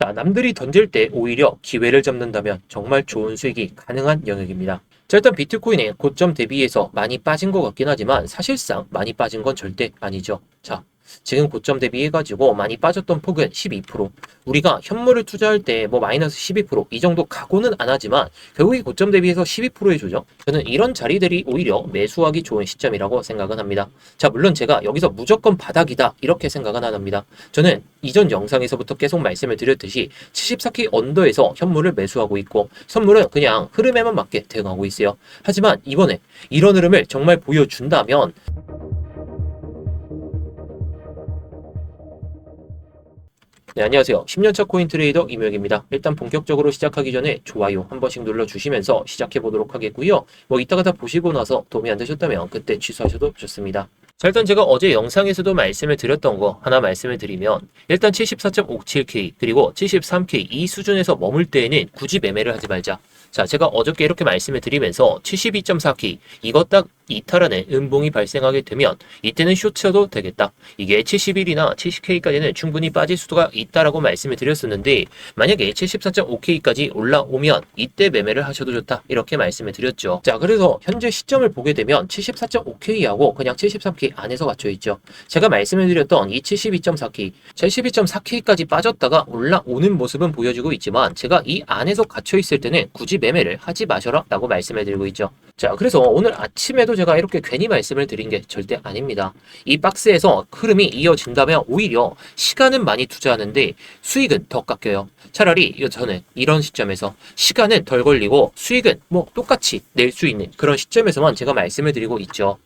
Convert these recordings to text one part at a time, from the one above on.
자, 남들이 던질 때 오히려 기회를 잡는다면 정말 좋은 수익이 가능한 영역입니다. 자, 일단 비트코인의 고점 대비해서 많이 빠진 것 같긴 하지만 사실상 많이 빠진 건 절대 아니죠. 자, 지금 고점 대비해가지고 많이 빠졌던 폭은 12%. 우리가 현물을 투자할 때 뭐 마이너스 12%이 정도 각오는 안 하지만 결국에 고점 대비해서 12% 해주죠. 저는 이런 자리들이 오히려 매수하기 좋은 시점이라고 생각은 합니다. 자, 물론 제가 여기서 무조건 바닥이다 이렇게 생각은 안 합니다. 저는 이전 영상에서부터 계속 말씀을 드렸듯이 74K 언더에서 현물을 매수하고 있고 선물은 그냥 흐름에만 맞게 대응하고 있어요. 하지만 이번에 이런 흐름을 정말 보여준다면 네, 안녕하세요. 10년차 코인 트레이더 이명혁입니다. 일단 본격적으로 시작하기 전에 좋아요 한 번씩 눌러주시면서 시작해 보도록 하겠고요. 뭐 이따가 다 보시고 나서 도움이 안 되셨다면 그때 취소하셔도 좋습니다. 자, 일단 제가 어제 영상에서도 말씀을 드렸던 거 하나 말씀을 드리면 일단 74.57K 그리고 73K 이 수준에서 머물 때에는 굳이 매매를 하지 말자. 자, 제가 어저께 이렇게 말씀을 드리면서 72.4K 이거 딱 이탈하는 음봉이 발생하게 되면 이때는 쇼트여도 되겠다. 이게 71이나 70K까지는 충분히 빠질 수가 있다라고 말씀을 드렸었는데 만약에 74.5K까지 올라오면 이때 매매를 하셔도 좋다. 이렇게 말씀을 드렸죠. 자, 그래서 현재 시점을 보게 되면 74.5K하고 그냥 73K 안에서 갇혀있죠. 제가 말씀을 드렸던 이 72.4K, 72.4K까지 빠졌다가 올라오는 모습은 보여주고 있지만 제가 이 안에서 갇혀있을 때는 굳이 매매를 하지 마셔라 라고 말씀을 드리고 있죠. 자, 그래서 오늘 아침에도 제가 이렇게 괜히 말씀을 드린 게 절대 아닙니다. 이 박스에서 흐름이 이어진다면 오히려 시간은 많이 투자하는데 수익은 더 깎여요. 차라리 저는 이런 시점에서 시간은 덜 걸리고 수익은 뭐 똑같이 낼 수 있는 그런 시점에서만 제가 말씀을 드리고 있죠.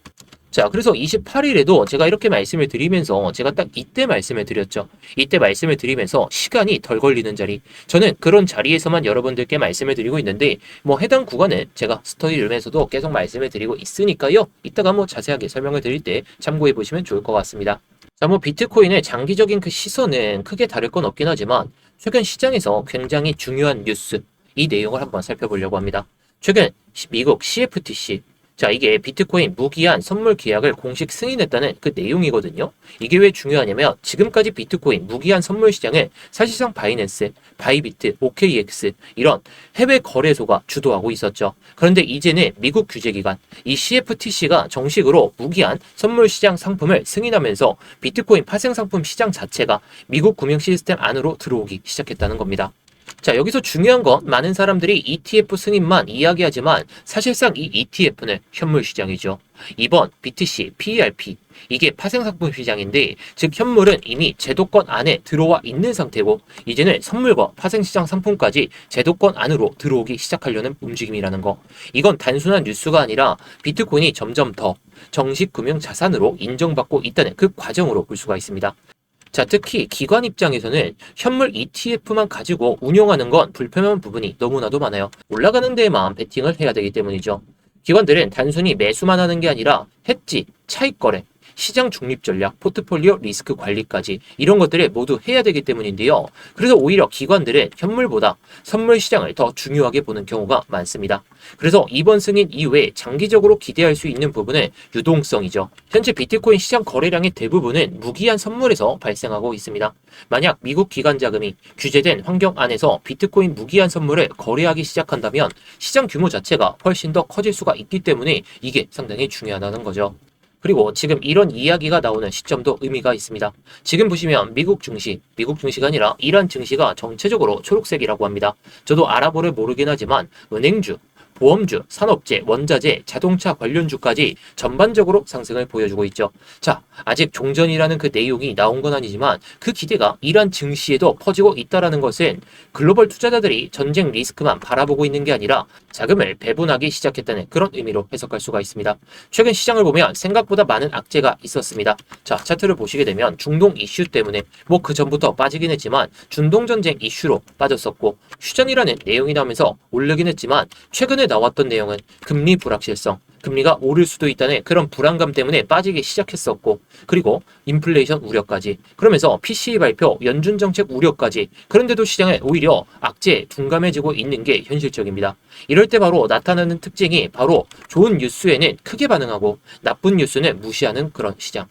자, 그래서 28일에도 제가 이렇게 말씀을 드리면서 제가 딱 이때 말씀을 드렸죠. 이때 말씀을 드리면서 시간이 덜 걸리는 자리. 저는 그런 자리에서만 여러분들께 말씀을 드리고 있는데 뭐 해당 구간은 제가 스터디 룸에서도 계속 말씀을 드리고 있으니까요. 이따가 뭐 자세하게 설명을 드릴 때 참고해 보시면 좋을 것 같습니다. 자, 뭐 비트코인의 장기적인 그 시선은 크게 다를 건 없긴 하지만 최근 시장에서 굉장히 중요한 뉴스, 이 내용을 한번 살펴보려고 합니다. 최근 미국 CFTC 자, 이게 비트코인 무기한 선물 계약을 공식 승인했다는 그 내용이거든요. 이게 왜 중요하냐면 지금까지 비트코인 무기한 선물 시장은 사실상 바이낸스, 바이비트, OKX 이런 해외 거래소가 주도하고 있었죠. 그런데 이제는 미국 규제기관 이 CFTC가 정식으로 무기한 선물 시장 상품을 승인하면서 비트코인 파생 상품 시장 자체가 미국 금융 시스템 안으로 들어오기 시작했다는 겁니다. 자, 여기서 중요한 건 많은 사람들이 ETF 승인만 이야기하지만 사실상 이 ETF는 현물 시장이죠. 이번 BTC, PERP 이게 파생상품 시장인데 즉 현물은 이미 제도권 안에 들어와 있는 상태고 이제는 선물과 파생시장 상품까지 제도권 안으로 들어오기 시작하려는 움직임이라는 거. 이건 단순한 뉴스가 아니라 비트코인이 점점 더 정식 금융 자산으로 인정받고 있다는 그 과정으로 볼 수가 있습니다. 자, 특히 기관 입장에서는 현물 ETF만 가지고 운용하는 건 불편한 부분이 너무나도 많아요. 올라가는 데에만 베팅을 해야 되기 때문이죠. 기관들은 단순히 매수만 하는 게 아니라 해지, 차익 거래, 시장 중립 전략, 포트폴리오 리스크 관리까지 이런 것들을 모두 해야 되기 때문인데요. 그래서 오히려 기관들은 현물보다 선물 시장을 더 중요하게 보는 경우가 많습니다. 그래서 이번 승인 이후에 장기적으로 기대할 수 있는 부분은 유동성이죠. 현재 비트코인 시장 거래량의 대부분은 무기한 선물에서 발생하고 있습니다. 만약 미국 기관 자금이 규제된 환경 안에서 비트코인 무기한 선물을 거래하기 시작한다면 시장 규모 자체가 훨씬 더 커질 수가 있기 때문에 이게 상당히 중요하다는 거죠. 그리고 지금 이런 이야기가 나오는 시점도 의미가 있습니다. 지금 보시면 미국 증시가 아니라 이란 증시가 전체적으로 초록색이라고 합니다. 저도 아랍어를 모르긴 하지만 은행주, 보험주, 산업재, 원자재, 자동차 관련주까지 전반적으로 상승을 보여주고 있죠. 자, 아직 종전이라는 그 내용이 나온 건 아니지만 그 기대가 이란 증시에도 퍼지고 있다는 것은 글로벌 투자자들이 전쟁 리스크만 바라보고 있는 게 아니라 자금을 배분하기 시작했다는 그런 의미로 해석할 수가 있습니다. 최근 시장을 보면 생각보다 많은 악재가 있었습니다. 자, 차트를 보시게 되면 중동 이슈 때문에 뭐 그 전부터 빠지긴 했지만 중동전쟁 이슈로 빠졌었고 휴전이라는 내용이 나오면서 오르긴 했지만 최근에 나왔던 내용은 금리 불확실성, 금리가 오를 수도 있다는 그런 불안감 때문에 빠지기 시작했었고 그리고 인플레이션 우려까지 그러면서 PCE 발표, 연준 정책 우려까지 그런데도 시장은 오히려 악재에 둔감해지고 있는 게 현실적입니다. 이럴 때 바로 나타나는 특징이 바로 좋은 뉴스에는 크게 반응하고 나쁜 뉴스는 무시하는 그런 시장.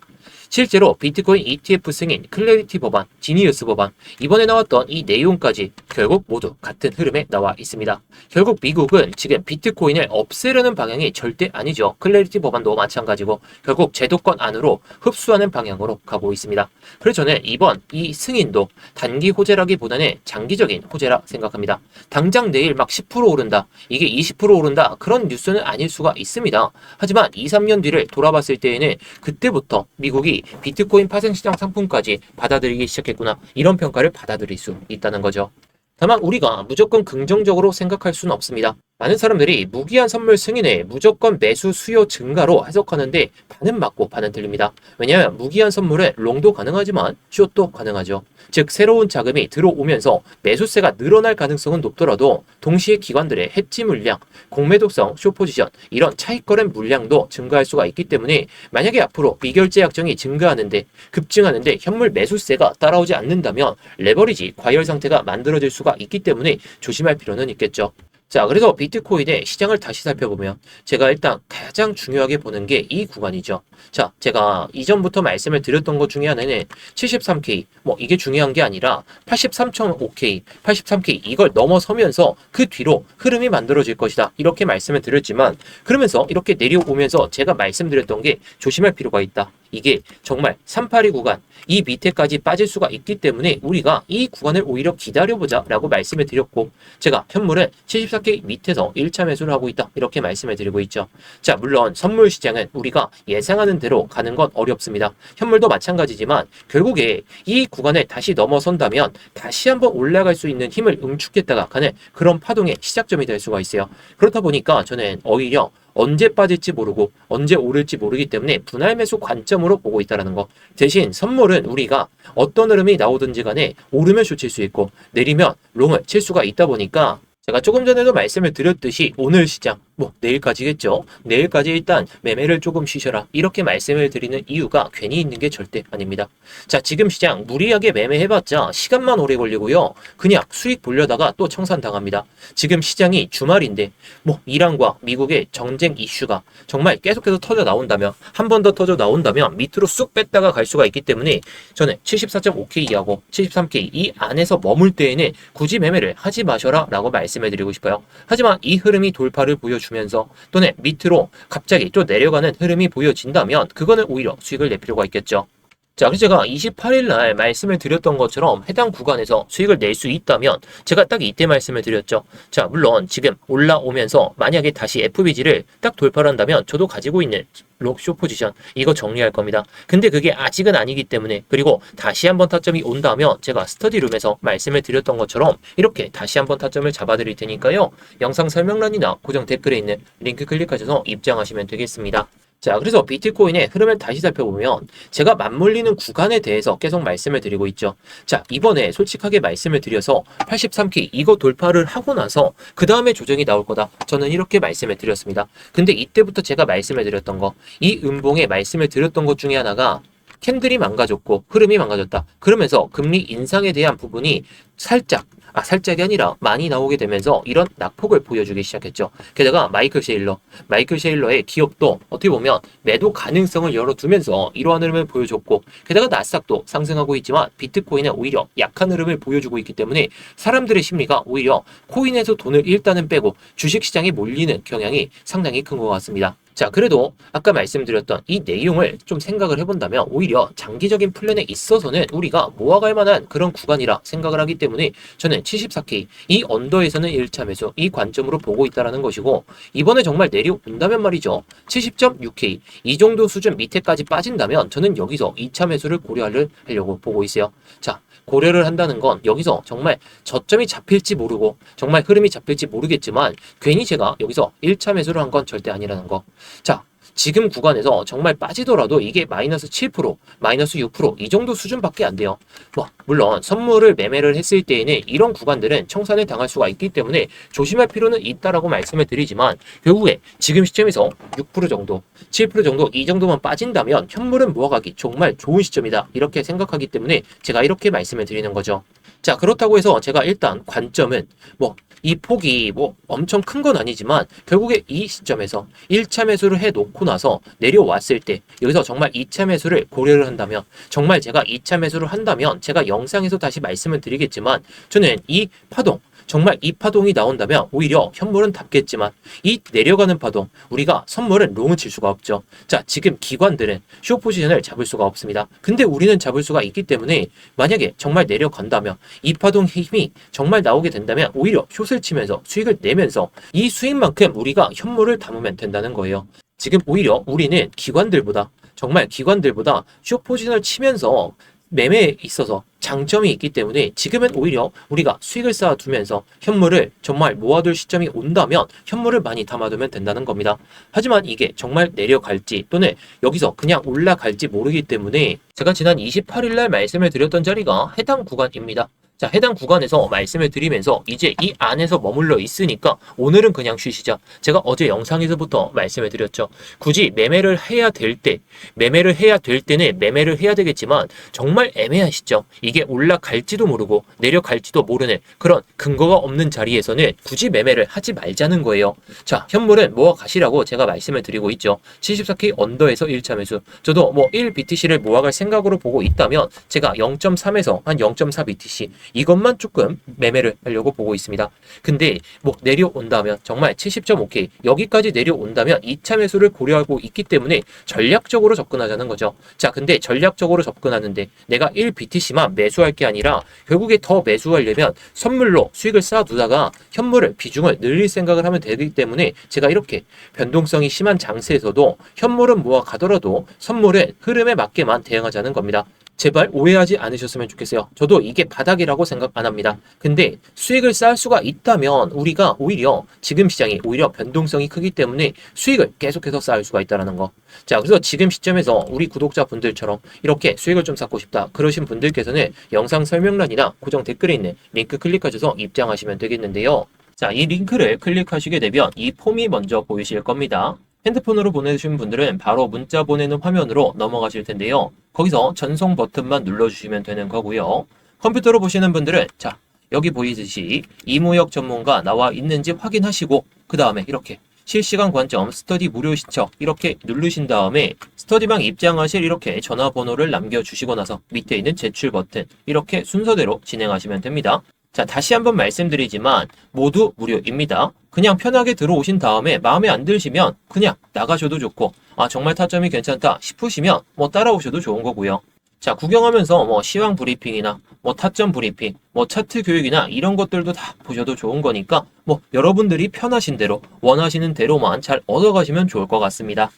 실제로 비트코인 ETF 승인, 클래리티 법안, 지니어스 법안, 이번에 나왔던 이 내용까지 결국 모두 같은 흐름에 나와 있습니다. 결국 미국은 지금 비트코인을 없애려는 방향이 절대 아니죠. 클래리티 법안도 마찬가지고 결국 제도권 안으로 흡수하는 방향으로 가고 있습니다. 그래서 저는 이번 이 승인도 단기 호재라기보다는 장기적인 호재라 생각합니다. 당장 내일 막 10% 오른다, 이게 20% 오른다, 그런 뉴스는 아닐 수가 있습니다. 하지만 2, 3년 뒤를 돌아봤을 때에는 그때부터 미국이 비트코인 파생시장 상품까지 받아들이기 시작했구나, 이런 평가를 받아들일 수 있다는 거죠. 다만 우리가 무조건 긍정적으로 생각할 수는 없습니다. 많은 사람들이 무기한 선물 승인을 무조건 매수 수요 증가로 해석하는데 반은 맞고 반은 틀립니다. 왜냐하면 무기한 선물은 롱도 가능하지만 숏도 가능하죠. 즉 새로운 자금이 들어오면서 매수세가 늘어날 가능성은 높더라도 동시에 기관들의 해지 물량, 공매도성 숏 포지션, 이런 차익거래 물량도 증가할 수가 있기 때문에 만약에 앞으로 미결제 약정이 증가하는데 급증하는데 현물 매수세가 따라오지 않는다면 레버리지 과열 상태가 만들어질 수가 있기 때문에 조심할 필요는 있겠죠. 자, 그래서 비트코인의 시장을 다시 살펴보면 제가 일단 가장 중요하게 보는 게 이 구간이죠. 자, 제가 이전부터 말씀을 드렸던 것 중에 하나는 73K, 이게 중요한 게 아니라 83.5K, 83K 이걸 넘어서면서 그 뒤로 흐름이 만들어질 것이다, 이렇게 말씀을 드렸지만 그러면서 이렇게 내려오면서 제가 말씀드렸던 게 조심할 필요가 있다. 이게 정말 382 구간, 이 밑에까지 빠질 수가 있기 때문에 우리가 이 구간을 오히려 기다려보자 라고 말씀을 드렸고, 제가 현물은 74K 밑에서 1차 매수를 하고 있다, 이렇게 말씀을 드리고 있죠. 자, 물론 선물 시장은 우리가 예상하는 대로 가는 건 어렵습니다. 현물도 마찬가지지만 결국에 이 구간을 다시 넘어선다면 다시 한번 올라갈 수 있는 힘을 응축했다가 가는 그런 파동의 시작점이 될 수가 있어요. 그렇다 보니까 저는 오히려 언제 빠질지 모르고 언제 오를지 모르기 때문에 분할 매수 관점으로 보고 있다는 거. 대신 선물은 우리가 어떤 흐름이 나오든지 간에 오르면 숏칠 수 있고 내리면 롱을 칠 수가 있다 보니까 제가 조금 전에도 말씀을 드렸듯이 오늘 시장, 내일까지겠죠. 내일까지 일단 매매를 조금 쉬셔라, 이렇게 말씀을 드리는 이유가 괜히 있는 게 절대 아닙니다. 자, 지금 시장 무리하게 매매해봤자 시간만 오래 걸리고요. 그냥 수익 보려다가 또 청산당합니다. 지금 시장이 주말인데 이란과 미국의 전쟁 이슈가 정말 계속해서 터져 나온다면, 한 번 더 터져 나온다면 밑으로 쑥 뺐다가 갈 수가 있기 때문에 저는 74.5K하고 73K 이 안에서 머물 때에는 굳이 매매를 하지 마셔라 라고 말씀을 드리고 싶어요. 하지만 이 흐름이 돌파를 보여주면서 또는 밑으로 갑자기 또 내려가는 흐름이 보여진다면 그거는 오히려 수익을 낼 필요가 있겠죠. 자, 그래서 제가 28일 날 말씀을 드렸던 것처럼 해당 구간에서 수익을 낼 수 있다면 제가 딱 이때 말씀을 드렸죠. 자, 물론 지금 올라오면서 만약에 다시 FBG를 딱 돌파를 한다면 저도 가지고 있는 롱숏 포지션 이거 정리할 겁니다. 근데 그게 아직은 아니기 때문에, 그리고 다시 한번 타점이 온다면 제가 스터디룸에서 말씀을 드렸던 것처럼 이렇게 다시 한번 타점을 잡아 드릴 테니까요. 영상 설명란이나 고정 댓글에 있는 링크 클릭하셔서 입장하시면 되겠습니다. 자, 그래서 비트코인의 흐름을 다시 살펴보면 제가 맞물리는 구간에 대해서 계속 말씀을 드리고 있죠. 자, 이번에 솔직하게 말씀을 드려서 83K 이거 돌파를 하고 나서 그 다음에 조정이 나올 거다, 저는 이렇게 말씀을 드렸습니다. 근데 이때부터 제가 말씀을 드렸던 거, 이 음봉에 말씀을 드렸던 것 중에 하나가 캔들이 망가졌고 흐름이 망가졌다, 그러면서 금리 인상에 대한 부분이 살짝이 아니라 많이 나오게 되면서 이런 낙폭을 보여주기 시작했죠. 게다가 마이클 셰일러의 기업도 어떻게 보면 매도 가능성을 열어두면서 이러한 흐름을 보여줬고, 게다가 나스닥도 상승하고 있지만 비트코인은 오히려 약한 흐름을 보여주고 있기 때문에 사람들의 심리가 오히려 코인에서 돈을 일단은 빼고 주식시장에 몰리는 경향이 상당히 큰 것 같습니다. 자, 그래도 아까 말씀드렸던 이 내용을 좀 생각을 해본다면 오히려 장기적인 플랜에 있어서는 우리가 모아갈 만한 그런 구간이라 생각을 하기 때문에 저는 74K 이 언더에서는 1차 매수 이 관점으로 보고 있다는 것이고, 이번에 정말 내려온다면 말이죠, 70.6K 이 정도 수준 밑에까지 빠진다면 저는 여기서 2차 매수를 고려하려고 보고 있어요. 자, 고려를 한다는 건 여기서 정말 저점이 잡힐지 모르고 정말 흐름이 잡힐지 모르겠지만 괜히 제가 여기서 1차 매수를 한 건 절대 아니라는 거. 자, 지금 구간에서 정말 빠지더라도 이게 마이너스 7%, 마이너스 6%이 정도 수준밖에 안 돼요. 물론 선물을 매매를 했을 때에는 이런 구간들은 청산을 당할 수가 있기 때문에 조심할 필요는 있다라고 말씀을 드리지만 결국에 지금 시점에서 6% 정도, 7% 정도 이 정도만 빠진다면 현물은 모아가기 정말 좋은 시점이다, 이렇게 생각하기 때문에 제가 이렇게 말씀을 드리는 거죠. 자, 그렇다고 해서 제가 일단 관점은 이 폭이 뭐 엄청 큰 건 아니지만 결국에 이 시점에서 1차 매수를 해놓고 나서 내려왔을 때 여기서 정말 2차 매수를 고려를 한다면, 정말 제가 2차 매수를 한다면 제가 영상에서 다시 말씀을 드리겠지만 저는 이 파동, 정말 이 파동이 나온다면 오히려 현물은 답겠지만 이 내려가는 파동, 우리가 선물은 롱을 칠 수가 없죠. 자, 지금 기관들은 숏 포지션을 잡을 수가 없습니다. 근데 우리는 잡을 수가 있기 때문에 만약에 정말 내려간다면, 이 파동 힘이 정말 나오게 된다면 오히려 숏을 치면서 수익을 내면서 이 수익만큼 우리가 현물을 담으면 된다는 거예요. 지금 오히려 우리는 기관들보다, 정말 기관들보다 숏 포지션을 치면서 매매에 있어서 장점이 있기 때문에 지금은 오히려 우리가 수익을 쌓아두면서 현물을 정말 모아둘 시점이 온다면 현물을 많이 담아두면 된다는 겁니다. 하지만 이게 정말 내려갈지 또는 여기서 그냥 올라갈지 모르기 때문에 제가 지난 28일 날 말씀을 드렸던 자리가 해당 구간입니다. 자, 해당 구간에서 말씀을 드리면서 이제 이 안에서 머물러 있으니까 오늘은 그냥 쉬시자. 제가 어제 영상에서부터 말씀을 드렸죠. 굳이 매매를 해야 될 때, 매매를 해야 될 때는 매매를 해야 되겠지만 정말 애매한 시점, 이게 올라갈지도 모르고 내려갈지도 모르는 그런 근거가 없는 자리에서는 굳이 매매를 하지 말자는 거예요. 자, 현물은 모아 가시라고 제가 말씀을 드리고 있죠. 74K 언더에서 1차 매수. 저도 뭐 1BTC를 모아갈 생각으로 보고 있다면 제가 0.3에서 한 0.4 BTC 이것만 조금 매매를 하려고 보고 있습니다. 근데 뭐 내려온다면 정말 70.5K 여기까지 내려온다면 2차 매수를 고려하고 있기 때문에 전략적으로 접근하자는 거죠. 자, 근데 전략적으로 접근하는데 내가 1BTC만 매수할 게 아니라 결국에 더 매수하려면 선물로 수익을 쌓아두다가 현물을 비중을 늘릴 생각을 하면 되기 때문에 제가 이렇게 변동성이 심한 장세에서도 현물은 모아 가더라도 선물은 흐름에 맞게만 대응하자는 겁니다. 제발 오해하지 않으셨으면 좋겠어요. 저도 이게 바닥이라고 생각 안 합니다. 근데 수익을 쌓을 수가 있다면 우리가 오히려 지금 시장이 오히려 변동성이 크기 때문에 수익을 계속해서 쌓을 수가 있다는 거. 자, 그래서 지금 시점에서 우리 구독자분들처럼 이렇게 수익을 좀 쌓고 싶다 그러신 분들께서는 영상 설명란이나 고정 댓글에 있는 링크 클릭하셔서 입장하시면 되겠는데요. 자, 이 링크를 클릭하시게 되면 이 폼이 먼저 보이실 겁니다. 핸드폰으로 보내주신 분들은 바로 문자 보내는 화면으로 넘어가실 텐데요. 거기서 전송 버튼만 눌러주시면 되는 거고요. 컴퓨터로 보시는 분들은 자, 여기 보이듯이 이무역 전문가 나와 있는지 확인하시고 그 다음에 이렇게 실시간 관점 스터디 무료 신청 이렇게 누르신 다음에 스터디방 입장하실 이렇게 전화번호를 남겨주시고 나서 밑에 있는 제출 버튼 이렇게 순서대로 진행하시면 됩니다. 자, 다시 한번 말씀드리지만 모두 무료입니다. 그냥 편하게 들어오신 다음에 마음에 안 드시면 그냥 나가셔도 좋고, 아 정말 타점이 괜찮다 싶으시면 뭐 따라오셔도 좋은 거고요. 자, 구경하면서 뭐 시황 브리핑이나 뭐 타점 브리핑, 뭐 차트 교육이나 이런 것들도 다 보셔도 좋은 거니까 뭐 여러분들이 편하신 대로 원하시는 대로만 잘 얻어가시면 좋을 것 같습니다.